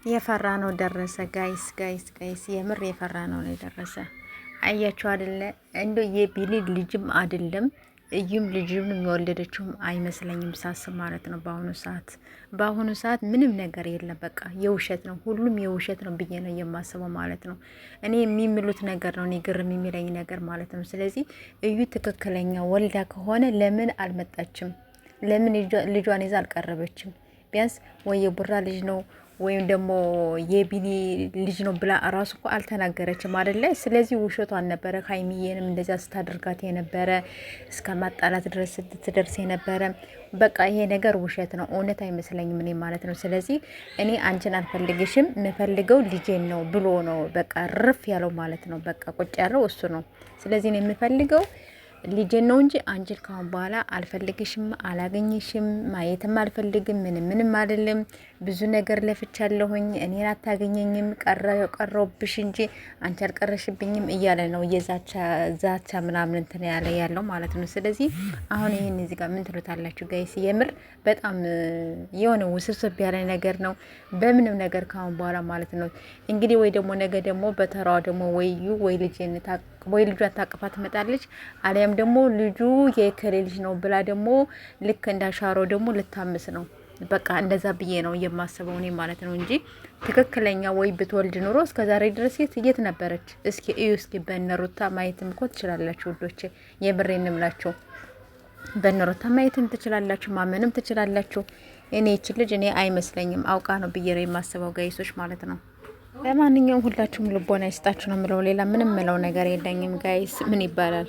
የፈራ ነው ደረሰ። ጋይስ የምር የፈራ ነው የደረሰ። አያችሁ አይደለ? እንዶ የቢኒ ልጅም አይደለም እዩም ልጅም የወለደችውም አይመስለኝም ሳስብ ማለት ነው። በአሁኑ ሰዓት ምንም ነገር የለም። በቃ የውሸት ነው፣ ሁሉም የውሸት ነው ብዬ ነው የማስበው ማለት ነው። እኔ የሚምሉት ነገር ነው እኔ ግርም የሚለኝ ነገር ማለት ነው። ስለዚህ እዩ ትክክለኛ ወልዳ ከሆነ ለምን አልመጣችም? ለምን ልጇን ይዛ አልቀረበችም? ቢያንስ ወይ የቡራ ልጅ ነው ወይም ደግሞ የቢኒ ልጅ ነው ብላ እራሱ እኮ አልተናገረችም አይደለ? ስለዚህ ውሸቷን ነበረ። ሀይሚዬንም እንደዚያ ስታደርጋት የነበረ እስከ ማጣላት ድረስ ስትደርስ የነበረ በቃ ይሄ ነገር ውሸት ነው፣ እውነት አይመስለኝም እኔ ማለት ነው። ስለዚህ እኔ አንቺን አልፈልግሽም የምፈልገው ልጄን ነው ብሎ ነው በቃ ርፍ ያለው ማለት ነው። በቃ ቁጭ ያለው እሱ ነው። ስለዚህ እኔ የምፈልገው ልጄን ነው እንጂ አንቺን ካሁን በኋላ አልፈልግሽም፣ አላገኝሽም፣ ማየትም አልፈልግም። ምንም አይደለም። ብዙ ነገር ለፍቻለሁኝ፣ እኔን አታገኘኝም፣ ቀረውብሽ እንጂ አንቺ አልቀረሽብኝም እያለ ነው ዛቻ ምናምን እንትን ያለው ማለት ነው። ስለዚህ አሁን ይህን እዚህ ጋር ምን ትሉታላችሁ ጋይስ? የምር በጣም የሆነ ውስብስብ ያለ ነገር ነው። በምንም ነገር ካሁን በኋላ ማለት ነው እንግዲህ ወይ ደግሞ ነገ ደግሞ በተራዋ ደግሞ ወይ ልጇን ታቅፋ ትመጣለች አሊያም ደግሞ ልጁ የከሌ ልጅ ነው ብላ ደግሞ ልክ እንዳሻረው ደግሞ ልታምስ ነው። በቃ እንደዛ ብዬ ነው የማስበው እኔ ማለት ነው እንጂ ትክክለኛ ወይ ብትወልድ ኑሮ እስከዛሬ ድረስ የት ነበረች? እስኪ እዩ፣ እስኪ በነሩታ ማየትም እኮ ትችላላችሁ ውዶቼ፣ የብሬን እምላችሁ በነሩታ ማየትም ትችላላችሁ፣ ማመንም ትችላላችሁ። እኔ ይች ልጅ እኔ አይመስለኝም አውቃ ነው ብዬ ነው የማስበው ጋይሶች ማለት ነው። ለማንኛውም ሁላችሁም ልቦና ይስጣችሁ ነው የምለው። ሌላ ምንም ምለው ነገር የለኝም ጋይስ። ምን ይባላል?